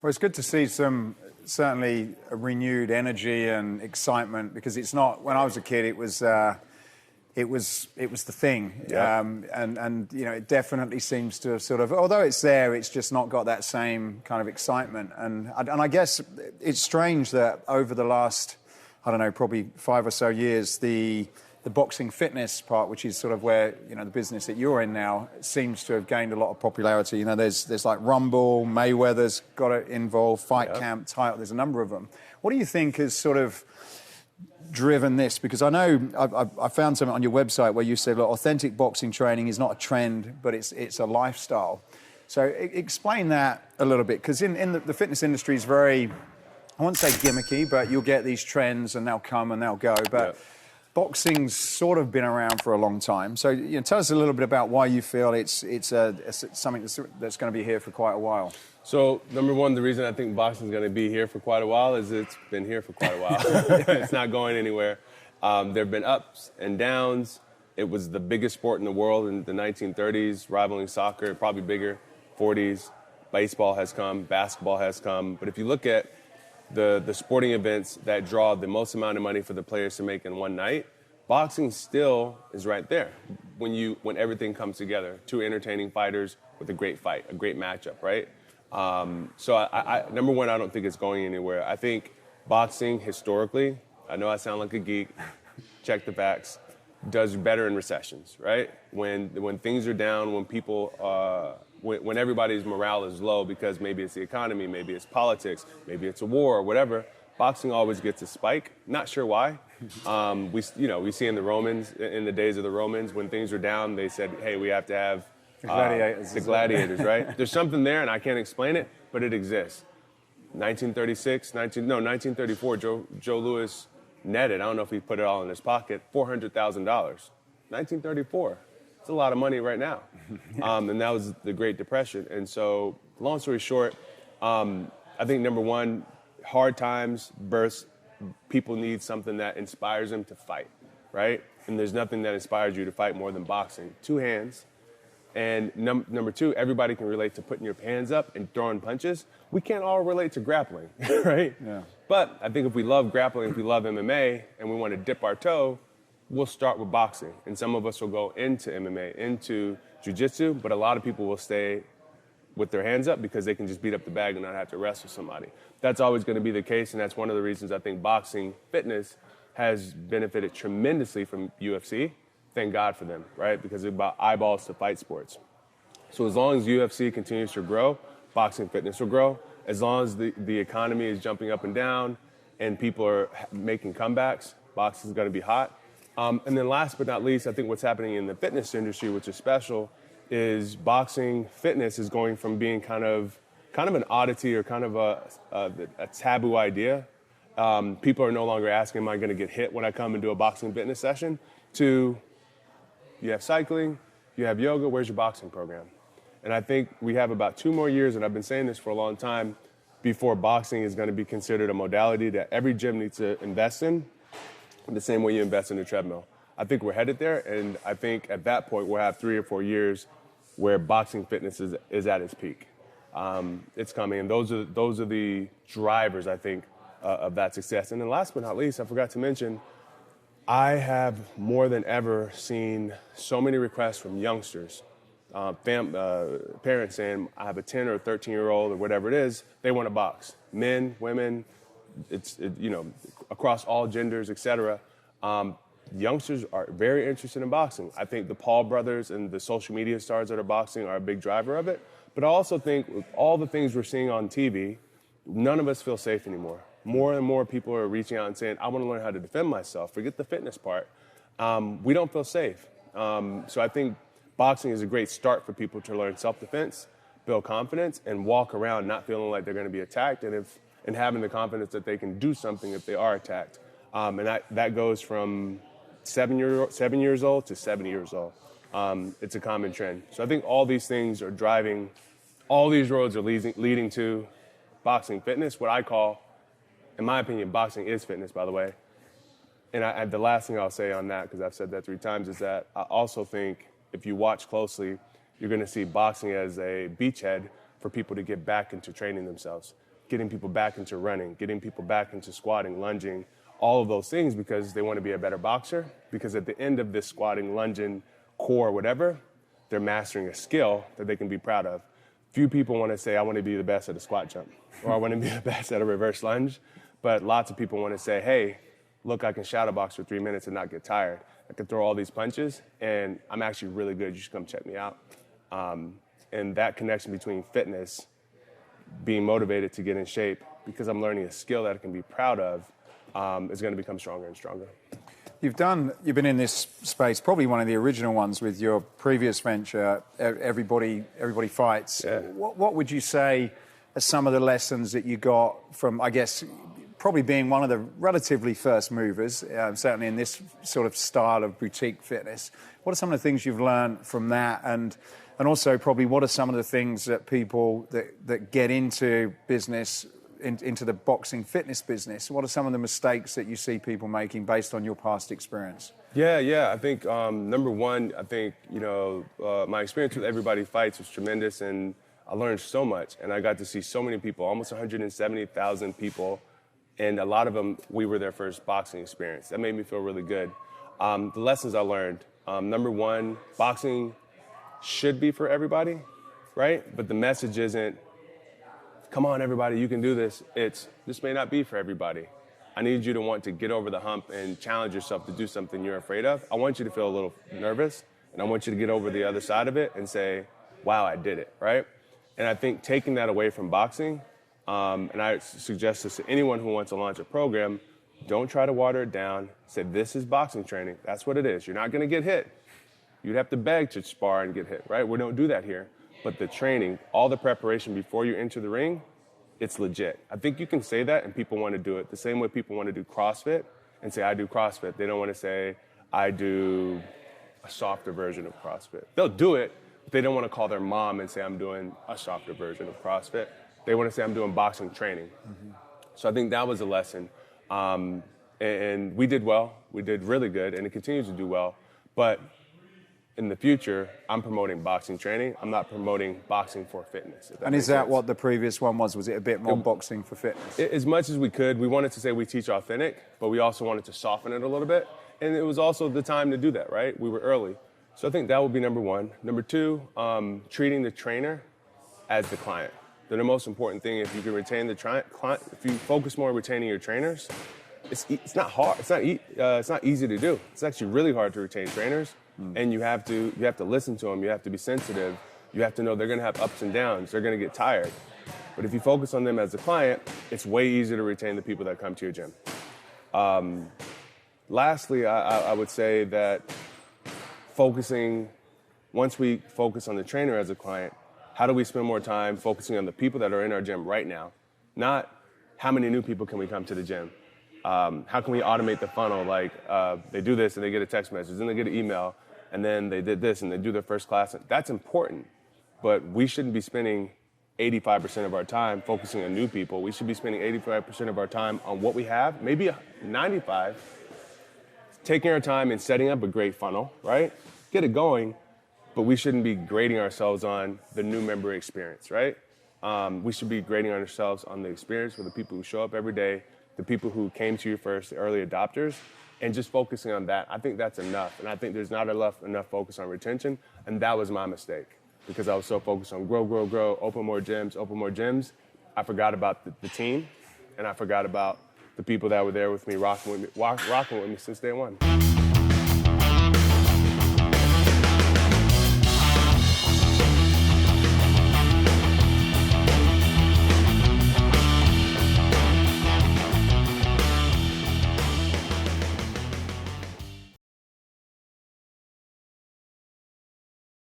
Well, it's good to see some certainly a renewed energy and excitement, because it's not. When I was a kid, it was the thing, and you know, it definitely seems to have sort of, although it's there, it's just not got that same kind of excitement. And I guess it's strange that over the last, I don't know, probably 5 or so years, the boxing fitness part, which is sort of where, you know, the business that you're in now, seems to have gained a lot of popularity. You know, there's like Rumble, Mayweather's got it involved, Fight Camp, Title, there's a number of them. What do you think has sort of driven this? Because I know I found something on your website where you said, look, authentic boxing training is not a trend, but it's a lifestyle. So explain that a little bit, because in the fitness industry is very, I won't say gimmicky, but you'll get these trends and they'll come and they'll go. But boxing's sort of been around for a long time. So, you know, tell us a little bit about why you feel it's something that's going to be here for quite a while. So, number one, the reason I think boxing's going to be here for quite a while is it's been here for quite a while. It's not going anywhere. There have been ups and downs. It was the biggest sport in the world in the 1930s, rivaling soccer, probably bigger, 40s. Baseball has come, basketball has come. But if you look at the sporting events that draw the most amount of money for the players to make in one night, boxing still is right there when everything comes together. Two entertaining fighters with a great fight, a great matchup, right? So I number one, I don't think it's going anywhere. I think boxing historically, I know I sound like a geek, check the facts, does better in recessions, right? When things are down, when people when everybody's morale is low, because maybe it's the economy, maybe it's politics, maybe it's a war or whatever, boxing always gets a spike. Not sure why. We see in the Romans, in the days of the Romans, when things were down, they said, hey, we have to have the gladiators, right? There's something there, and I can't explain it, but it exists. 1934, Joe Louis netted, I don't know if he put it all in his pocket, $400,000. 1934. It's a lot of money right now. And that was the Great Depression. And so, long story short, I think number one, hard times burst. People need something that inspires them to fight, right? And there's nothing that inspires you to fight more than boxing. Two hands. And number two, everybody can relate to putting your hands up and throwing punches. We can't all relate to grappling, right? Yeah. But I think if we love grappling, if we love MMA, and we want to dip our toe, we'll start with boxing. And some of us will go into MMA, into jiu-jitsu, but a lot of people will stay with their hands up because they can just beat up the bag and not have to wrestle somebody. That's always going to be the case, and that's one of the reasons I think boxing fitness has benefited tremendously from UFC. Thank God for them, right? Because it's about eyeballs to fight sports. So as long as UFC continues to grow, boxing fitness will grow. As long as the economy is jumping up and down and people are making comebacks, boxing is going to be hot. And then last but not least, I think what's happening in the fitness industry, which is special, is boxing fitness is going from being kind of an oddity or kind of a taboo idea. People are no longer asking, am I going to get hit when I come and do a boxing fitness session? To, you have cycling, you have yoga, where's your boxing program? And I think we have about 2 more years, and I've been saying this for a long time, before boxing is going to be considered a modality that every gym needs to invest in, the same way you invest in a treadmill. I think we're headed there, and I think at that point we'll have 3 or 4 years where boxing fitness is at its peak. It's coming, and those are the drivers, I think, of that success. And then last but not least, I forgot to mention, I have more than ever seen so many requests from youngsters, parents saying, I have a 10 or a 13-year-old or whatever it is, they want to box. Men, women, across all genders, etc. Youngsters are very interested in boxing. I think the Paul brothers and the social media stars that are boxing are a big driver of it. But I also think with all the things we're seeing on TV, none of us feel safe anymore. More and more people are reaching out and saying, I want to learn how to defend myself. Forget the fitness part. We don't feel safe. So I think boxing is a great start for people to learn self-defense, build confidence, and walk around not feeling like they're going to be attacked, and having the confidence that they can do something if they are attacked. And that goes from 7 years old to 70 years old. It's a common trend. So I think all these things are driving, all these roads are leading to boxing fitness, what I call, in my opinion, boxing is fitness, by the way. And the last thing I'll say on that, because I've said that 3 times, is that I also think if you watch closely, you're going to see boxing as a beachhead for people to get back into training themselves. getting people back into running, getting people back into squatting, lunging, all of those things because they want to be a better boxer. Because at the end of this squatting, lunging, core, whatever, they're mastering a skill that they can be proud of. Few people want to say, I want to be the best at a squat jump, or I want to be the best at a reverse lunge. But lots of people want to say, hey, look, I can shadow box for 3 minutes and not get tired. I can throw all these punches, and I'm actually really good. You should come check me out. And that connection between fitness, being motivated to get in shape, because I'm learning a skill that I can be proud of, is going to become stronger and stronger. You've been in this space, probably one of the original ones with your previous venture, Everybody Fights. Yeah. What would you say are some of the lessons that you got from, I guess, probably being one of the relatively first movers, certainly in this sort of style of boutique fitness? What are some of the things you've learned from that? And also probably what are some of the things that people that get into business, into the boxing fitness business, what are some of the mistakes that you see people making based on your past experience? Yeah. I think, number one, I think, my experience with Everybody Fights was tremendous, and I learned so much. And I got to see so many people, almost 170,000 people, and a lot of them, we were their first boxing experience. That made me feel really good. The lessons I learned, number one, boxing should be for everybody, right? But the message isn't, come on, everybody, you can do this. This may not be for everybody. I need you to want to get over the hump and challenge yourself to do something you're afraid of. I want you to feel a little nervous, and I want you to get over the other side of it and say, wow, I did it, right? And I think taking that away from boxing, and I suggest this to anyone who wants to launch a program, don't try to water it down. Say, this is boxing training. That's what it is. You're not going to get hit. You'd have to beg to spar and get hit, right? We don't do that here. But the training, all the preparation before you enter the ring, it's legit. I think you can say that and people want to do it. The same way people want to do CrossFit and say, I do CrossFit. They don't want to say, I do a softer version of CrossFit. They'll do it, but they don't want to call their mom and say, I'm doing a softer version of CrossFit. They want to say, I'm doing boxing training. Mm-hmm. So I think that was a lesson. And we did well. We did really good, and it continues to do well. But in the future, I'm promoting boxing training. I'm not promoting boxing for fitness. And is that what the previous one was? Was it a bit more boxing for fitness? As much as we could. We wanted to say we teach authentic, but we also wanted to soften it a little bit. And it was also the time to do that, right? We were early. So I think that would be number one. Number two, treating the trainer as the client. They're the most important thing. If you can retain the client, if you focus more on retaining your trainers, it's not hard. It's not easy to do. It's actually really hard to retain trainers. And you have to listen to them. You have to be sensitive. You have to know they're going to have ups and downs. They're going to get tired. But if you focus on them as a client, it's way easier to retain the people that come to your gym. Lastly, I would say that once we focus on the trainer as a client, how do we spend more time focusing on the people that are in our gym right now? Not how many new people can we come to the gym? How can we automate the funnel? Like they do this and they get a text message, then they get an email, and then they did this and they do their first class. That's important, but we shouldn't be spending 85% of our time focusing on new people. We should be spending 85% of our time on what we have, maybe 95%, taking our time and setting up a great funnel, right? Get it going, but we shouldn't be grading ourselves on the new member experience, right? We should be grading ourselves on the experience for the people who show up every day, the people who came to you first, the early adopters, and just focusing on that. I think that's enough. And I think there's not enough focus on retention. And that was my mistake because I was so focused on grow, open more gyms. I forgot about the team, and I forgot about the people that were there with me, rocking with me since day one.